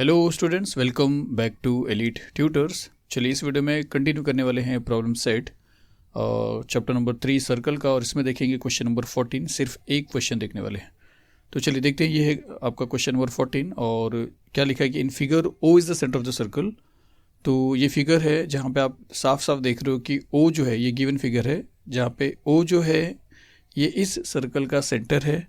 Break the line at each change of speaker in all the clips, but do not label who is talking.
Hello students, welcome back to elite tutors. चलिए इस video में कंटिन्यू करने वाले हैं problem set chapter number 3 circle का, और इसमें देखेंगे क्वेश्चन नंबर 14। सिर्फ एक क्वेश्चन देखने वाले हैं। तो चलिए देखते हैं, ये है आपका क्वेश्चन नंबर 14 और क्या लिखा है कि in figure O is the centre of the circle. तो ये फिगर है जहाँ पे आप साफ साफ देख रहे हो कि ओ जो है ये गिवन फिगर है, जहाँ पे ओ जो है ये इस सर्कल का सेंटर है।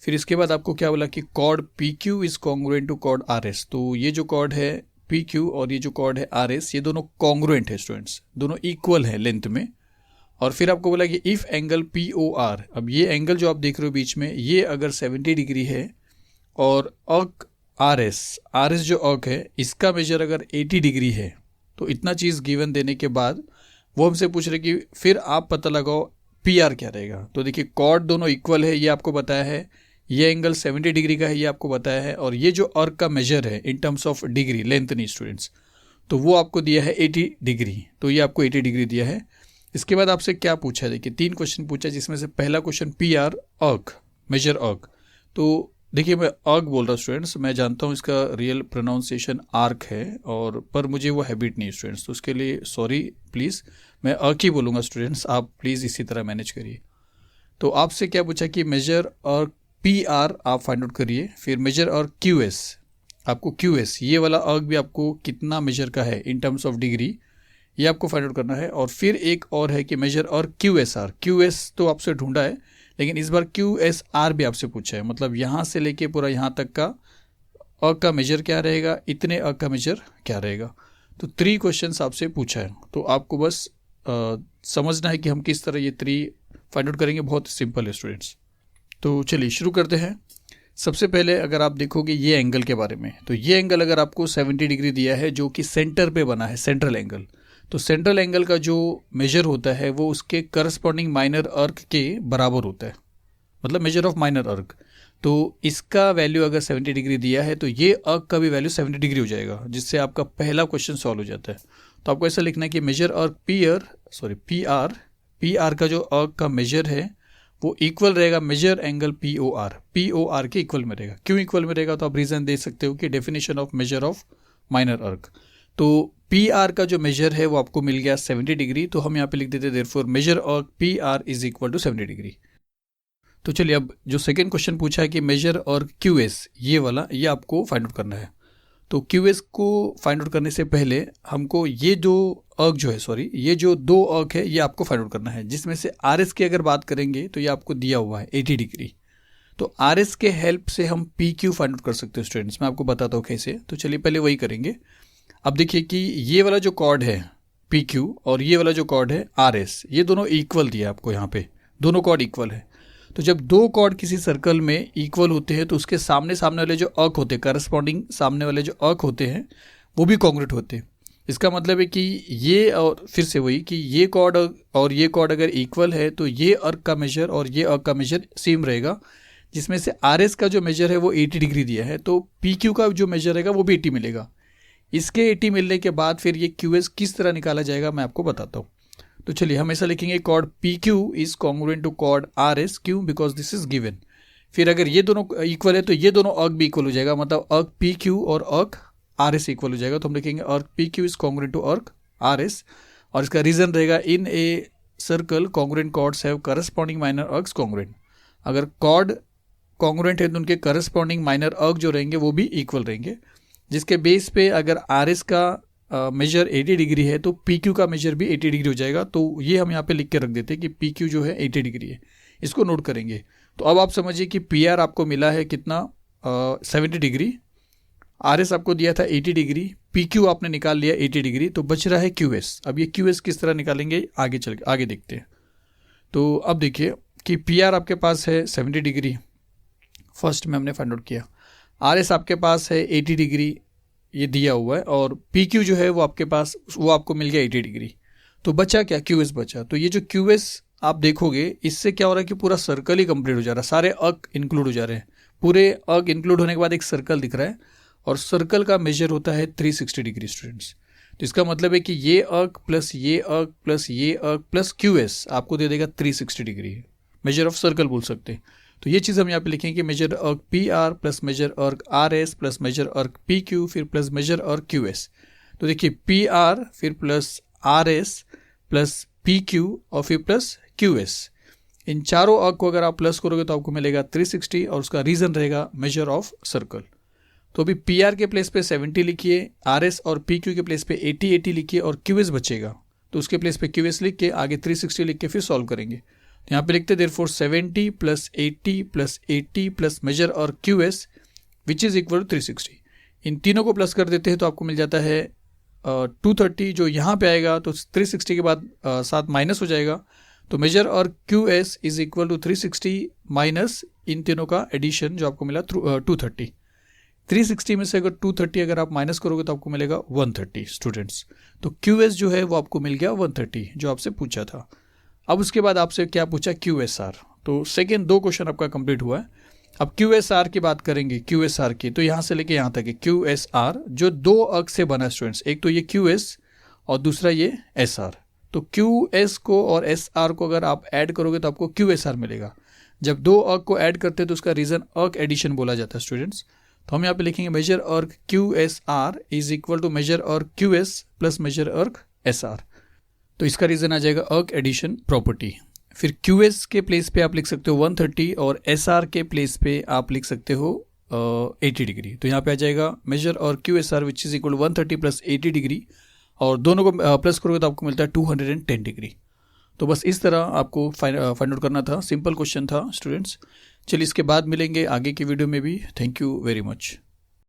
फिर इसके बाद आपको क्या बोला कि chord P Q is congruent to chord R S. तो ये जो कॉर्ड है पी क्यू और ये जो कॉर्ड है आर एस, ये दोनों कॉन्ग्रुएंट है स्टूडेंट्स, दोनों इक्वल है लेंथ में। और फिर आपको बोला कि if angle P O R, अब ये एंगल जो आप देख रहे हो बीच में, ये अगर 70 डिग्री है और अर्क आर एस जो अर्क है इसका मेजर अगर 80 डिग्री है, तो इतना चीज़ गिवन देने के बाद वो हमसे पूछ रहे कि फिर आप पता लगाओ पी आर क्या रहेगा। तो देखिए कॉर्ड दोनों इक्वल है, ये आपको बताया है, ये एंगल 70 डिग्री का है, ये आपको बताया है, और ये जो अर्क का मेजर है in terms of degree, length नहीं स्टूडेंट्स, तो वो आपको दिया है 80 डिग्री। तो ये आपको 80 डिग्री दिया है। इसके बाद आपसे क्या पूछा है, देखिए 3 क्वेश्चन पूछा है, जिसमें से पहला क्वेश्चन पी आर अर्क, मेजर अर्क। तो देखिए मैं अर्क बोल रहा हूँ स्टूडेंट्स, मैं जानता हूँ इसका रियल प्रोनाउंसिएशन आर्क है, और पर मुझे वो हैबिट नहीं स्टूडेंट्स, तो उसके लिए सॉरी प्लीज़, मैं अर्क ही बोलूँगा स्टूडेंट्स, आप प्लीज़ इसी तरह मैनेज करिए। तो आपसे क्या पूछा कि मेजर अर्क पी आर आप फाइंड आउट करिए, फिर मेजर और क्यू एस, आपको क्यू एस ये वाला अर्क भी आपको कितना मेजर का है इन टर्म्स ऑफ डिग्री, ये आपको फाइंड आउट करना है। और फिर एक और है कि मेजर और Q S are, Q S तो आपसे ढूंढा है, लेकिन इस बार क्यू एस आर भी आपसे पूछा है, मतलब यहाँ से लेके पूरा यहाँ तक का अर्क का मेजर क्या रहेगा, इतने अर्क का मेजर क्या रहेगा। तो 3 क्वेश्चन आपसे पूछा है, तो आपको बस समझना है कि हम किस तरह ये 3 फाइंड आउट करेंगे। बहुत सिंपल है स्टूडेंट्स। तो चलिए शुरू करते हैं। सबसे पहले अगर आप देखोगे ये एंगल के बारे में, तो ये एंगल अगर आपको 70 डिग्री दिया है जो कि सेंटर पे बना है, सेंट्रल एंगल, तो सेंट्रल एंगल का जो मेजर होता है वो उसके करस्पॉन्डिंग माइनर अर्क के बराबर होता है, मतलब मेजर ऑफ माइनर अर्क। तो इसका वैल्यू अगर 70 डिग्री दिया है तो ये अर्क का भी वैल्यू 70 डिग्री हो जाएगा, जिससे आपका पहला क्वेश्चन सॉल्व हो जाता है। तो आपको ऐसा लिखना है कि मेजर अर्क पी आर का जो अर्क का मेजर है वो इक्वल रहेगा measure angle P O R के इक्वल में रहेगा। क्यों इक्वल में रहेगा, तो आप रीजन दे सकते हो कि definition of measure of minor अर्क। तो पी आर का जो मेजर है वो आपको मिल गया 70 डिग्री, तो हम यहाँ पे लिख देते therefore measure of P R is equal to 70 degree. तो चलिए अब जो सेकेंड क्वेश्चन पूछा है कि मेजर और क्यू एस, ये वाला ये आपको फाइंड आउट करना है। तो क्यू एस को फाइंड आउट करने से पहले हमको ये जो अर्क जो है, ये जो 2 अर्क है ये आपको फाइंड आउट करना है, जिसमें से आर एस की अगर बात करेंगे तो ये आपको दिया हुआ है 80 डिग्री। तो आर एस के हेल्प से हम पी क्यू फाइंड आउट कर सकते हैं स्टूडेंट्स, मैं आपको बताता हूँ कैसे। तो चलिए पहले वही करेंगे। अब देखिए कि ये वाला जो कॉर्ड है पी क्यू और ये वाला जो कॉर्ड है आर एस, ये दोनों इक्वल दिया आपको, यहाँ पे दोनों कॉर्ड इक्वल है। तो जब 2 कॉर्ड किसी सर्कल में इक्वल होते हैं तो उसके सामने वाले जो अर्क होते हैं, करस्पॉन्डिंग सामने वाले जो अर्क होते हैं वो भी कॉन्ग्रुएंट होते हैं। इसका मतलब है कि ये, और फिर से वही कि ये कॉर्ड और ये कॉर्ड अगर इक्वल है तो ये अर्क का मेजर और ये अर्क का मेजर सेम रहेगा, जिसमें से आर एस का जो मेजर है वो 80 डिग्री दिया है, तो पी क्यू का जो मेजर रहेगा वो भी 80 मिलेगा। इसके 80 मिलने के बाद फिर ये क्यू एस किस तरह निकाला जाएगा मैं आपको बताता हूँ। तो चलिए हम ऐसा लिखेंगे, chord P Q is congruent to chord R S, क्यों, बिकॉज दिस इज गिवन। फिर अगर ये दोनों इक्वल है तो ये दोनों अर्क भी इक्वल हो जाएगा, मतलब अर्क पी क्यू और अर्क आर एस इक्वल हो जाएगा। तो हम लिखेंगे arc P Q is congruent to arc R S, और इसका रीजन रहेगा in a circle congruent chords have corresponding minor arcs congruent. अगर कॉर्ड कॉन्ग्रुएंट है तो उनके करस्पॉन्डिंग माइनर अर्क जो रहेंगे वो भी इक्वल रहेंगे, जिसके बेस पे अगर आर एस का मेजर 80 डिग्री है तो पी क्यू का मेजर भी 80 डिग्री हो जाएगा। तो ये हम यहाँ पे लिख के रख देते हैं कि पी क्यू जो है 80 डिग्री है, इसको नोट करेंगे। तो अब आप समझिए कि पी आर आपको मिला है कितना, 70 डिग्री, आर एस आपको दिया था 80 डिग्री, पी क्यू आपने निकाल लिया 80 डिग्री, तो बच रहा है क्यू एस। अब ये क्यू एस किस तरह निकालेंगे आगे देखते हैं। तो अब देखिए कि पी आर आपके पास है 70 डिग्री, फर्स्ट में हमने फाइंड आउट किया। आर एस आपके पास है 80 डिग्री, ये दिया हुआ है, और पी क्यू जो है वो आपके पास, वो आपको मिल गया 80 डिग्री। तो बचा क्या, क्यू एस बचा। तो ये जो क्यू एस आप देखोगे इससे क्या हो रहा है कि पूरा सर्कल ही कंप्लीट हो जा रहा है, सारे अर्क इंक्लूड हो जा रहे हैं। पूरे अर्क इंक्लूड होने के बाद एक सर्कल दिख रहा है, और सर्कल का मेजर होता है 360 डिग्री स्टूडेंट्स। तो इसका मतलब है कि ये अर्क प्लस ये अर्क प्लस ये अर्क प्लस क्यू एस आपको दे देगा 360 डिग्री, मेजर ऑफ सर्कल बोल सकते हैं। तो ये चीज़ हम यहाँ पे लिखेंगे कि मेजर अर्क पी आर प्लस मेजर अर्क आर एस प्लस मेजर अर्क पी क्यू फिर plus measure arc Q S. तो देखिए पी आर फिर plus R S plus P Q और फिर प्लस क्यू एस, इन चारों अर्क को अगर आप प्लस करोगे तो आपको मिलेगा 360 और उसका रीजन रहेगा मेजर ऑफ सर्कल। तो अभी पी आर के प्लेस पे 70 लिखिए, आर एस और पी क्यू के प्लेस पे 80 लिखिए और क्यू एस बचेगा तो उसके प्लेस पे क्यू एस लिख के आगे 360 लिख के फिर सॉल्व करेंगे। यहाँ पे लिखते देयरफॉर 70 प्लस 80 प्लस मेजर और Q S which is equal to 360। इन तीनों को प्लस कर देते हैं तो आपको मिल जाता है 230, जो यहाँ पे आएगा तो 360 के बाद साथ माइनस हो जाएगा, तो मेजर और Q S is equal to 360 minus इन तीनों का एडिशन जो आपको मिला 230। 360 में से अगर 230 अगर आप माइनस करोगे तो आपको मिलेगा 130 स्टूडेंट्स। तो क्यू एस जो है वो आपको मिल गया 130 जो आपसे पूछा था। अब उसके बाद आपसे क्या पूछा, क्यू एस आर। तो सेकेंड 2 क्वेश्चन आपका कंप्लीट हुआ है। अब क्यू एस आर की बात करेंगे, क्यू एस आर की, तो यहाँ से लेके यहाँ तक है क्यू एस आर जो 2 अर्क से बना स्टूडेंट्स, एक तो ये क्यू एस और दूसरा ये एस आर। तो क्यू एस को और एस आर को अगर आप ऐड करोगे तो आपको क्यू एस आर मिलेगा। जब 2 अर्क को ऐड करते हैं तो उसका रीजन अर्क एडिशन बोला जाता है स्टूडेंट्स। तो हम यहाँ पे लिखेंगे measure arc Q S R is equal to measure arc Q S plus measure arc S R. तो इसका रीजन आ जाएगा अर्क एडिशन प्रॉपर्टी। फिर क्यू एस के प्लेस पे आप लिख सकते हो 130 और एस आर के प्लेस पे आप लिख सकते हो 80 डिग्री। तो यहाँ पे आ जाएगा मेजर और Q S are which is equal 130 plus 80 degree और दोनों को प्लस करोगे तो आपको मिलता है 210 डिग्री। तो बस इस तरह आपको फाइंड आउट करना था, सिंपल क्वेश्चन था स्टूडेंट्स। चलिए इसके बाद मिलेंगे आगे की वीडियो में भी। Thank you very much.